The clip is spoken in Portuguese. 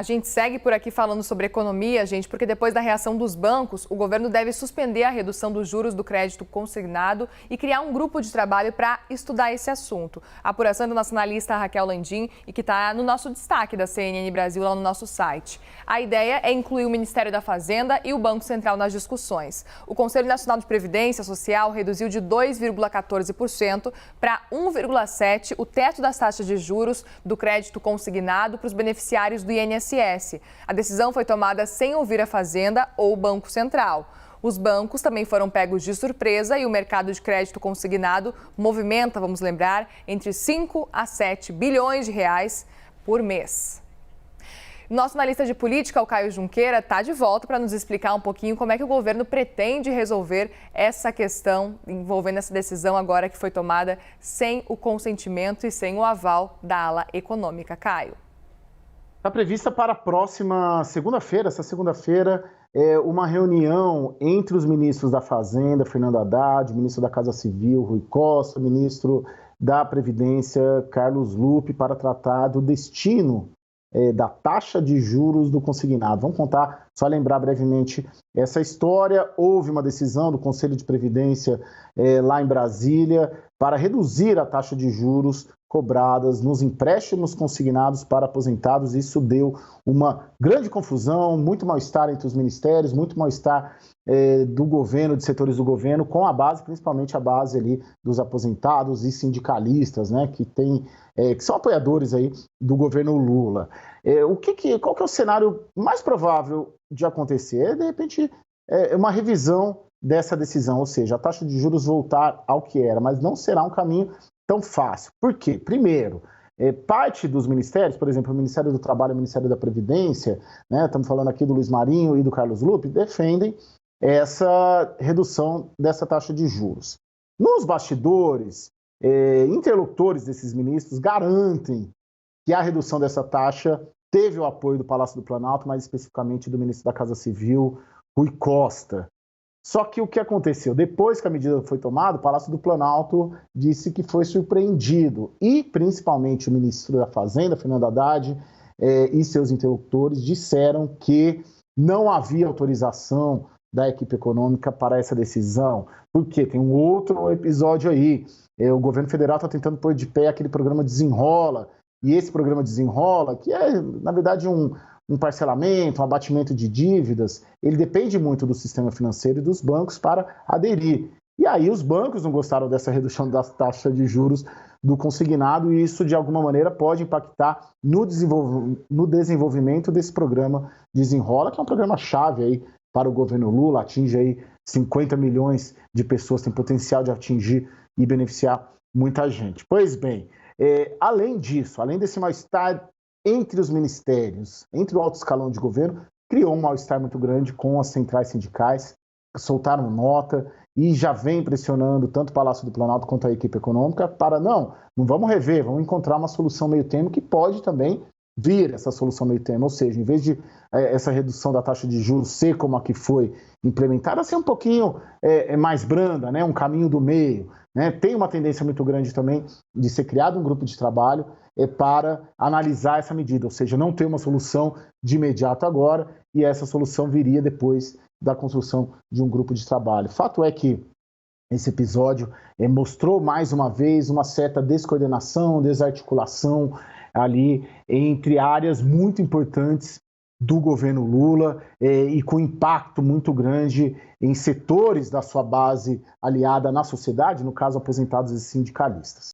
A gente segue por aqui falando sobre economia, gente, porque depois da reação dos bancos, o governo deve suspender a redução dos juros do crédito consignado e criar um grupo de trabalho para estudar esse assunto. A apuração do nosso analista Raquel Landim e que está no nosso destaque da CNN Brasil lá no nosso site. A ideia é incluir o Ministério da Fazenda e o Banco Central nas discussões. O Conselho Nacional de Previdência Social reduziu de 2,14% para 1,7% o teto das taxas de juros do crédito consignado para os beneficiários do INSS. A decisão foi tomada sem ouvir a Fazenda ou o Banco Central. Os bancos também foram pegos de surpresa e o mercado de crédito consignado movimenta, vamos lembrar, entre 5 a 7 bilhões de reais por mês. Nosso analista de política, o Caio Junqueira, está de volta para nos explicar um pouquinho como é que o governo pretende resolver essa questão envolvendo essa decisão agora que foi tomada sem o consentimento e sem o aval da ala econômica. Caio. Está prevista para a próxima segunda-feira, uma reunião entre os ministros da Fazenda, Fernando Haddad, ministro da Casa Civil, Rui Costa, ministro da Previdência, Carlos Lupe, para tratar do destino da taxa de juros do consignado. Vamos contar, só lembrar brevemente essa história. Houve uma decisão do Conselho de Previdência lá em Brasília para reduzir a taxa de juros cobradas nos empréstimos consignados para aposentados. Isso deu uma grande confusão, muito mal-estar entre os ministérios, muito mal-estar do governo, de setores do governo, com a base, principalmente a base ali dos aposentados e sindicalistas, né, que são apoiadores aí do governo Lula. Qual que é o cenário mais provável de acontecer? De repente, uma revisão dessa decisão, ou seja, a taxa de juros voltar ao que era, mas não será um caminho tão fácil. Por quê? Primeiro, parte dos ministérios, por exemplo, o Ministério do Trabalho e o Ministério da Previdência, né, estamos falando aqui do Luiz Marinho e do Carlos Lupe, defendem essa redução dessa taxa de juros. Nos bastidores, interlocutores desses ministros garantem que a redução dessa taxa teve o apoio do Palácio do Planalto, mais especificamente do ministro da Casa Civil, Rui Costa. Só que o que aconteceu? Depois que a medida foi tomada, o Palácio do Planalto disse que foi surpreendido. E, principalmente, o ministro da Fazenda, Fernando Haddad, e seus interlocutores disseram que não havia autorização da equipe econômica para essa decisão. Porque tem um outro episódio aí. O governo federal está tentando pôr de pé aquele programa Desenrola. E esse programa Desenrola, que é, na verdade, um parcelamento, um abatimento de dívidas, ele depende muito do sistema financeiro e dos bancos para aderir. E aí os bancos não gostaram dessa redução da taxa de juros do consignado e isso, de alguma maneira, pode impactar no desenvolvimento desse programa Desenrola, que é um programa-chave aí para o governo Lula, atinge aí 50 milhões de pessoas, tem potencial de atingir e beneficiar muita gente. Pois bem, além disso, além desse mal-estar entre os ministérios, entre o alto escalão de governo, criou um mal-estar muito grande com as centrais sindicais, que soltaram nota e já vem pressionando tanto o Palácio do Planalto quanto a equipe econômica para não vamos rever, vamos encontrar uma solução meio termo que pode também vir essa solução meio termo, ou seja, em vez de essa redução da taxa de juros ser como a que foi implementada, ser um pouquinho mais branda, né, um caminho do meio, né? Tem uma tendência muito grande também de ser criado um grupo de trabalho para analisar essa medida, ou seja, não ter uma solução de imediato agora e essa solução viria depois da construção de um grupo de trabalho. Fato é que esse episódio mostrou mais uma vez uma certa descoordenação, desarticulação ali entre áreas muito importantes do governo Lula e com impacto muito grande em setores da sua base aliada na sociedade, no caso aposentados e sindicalistas.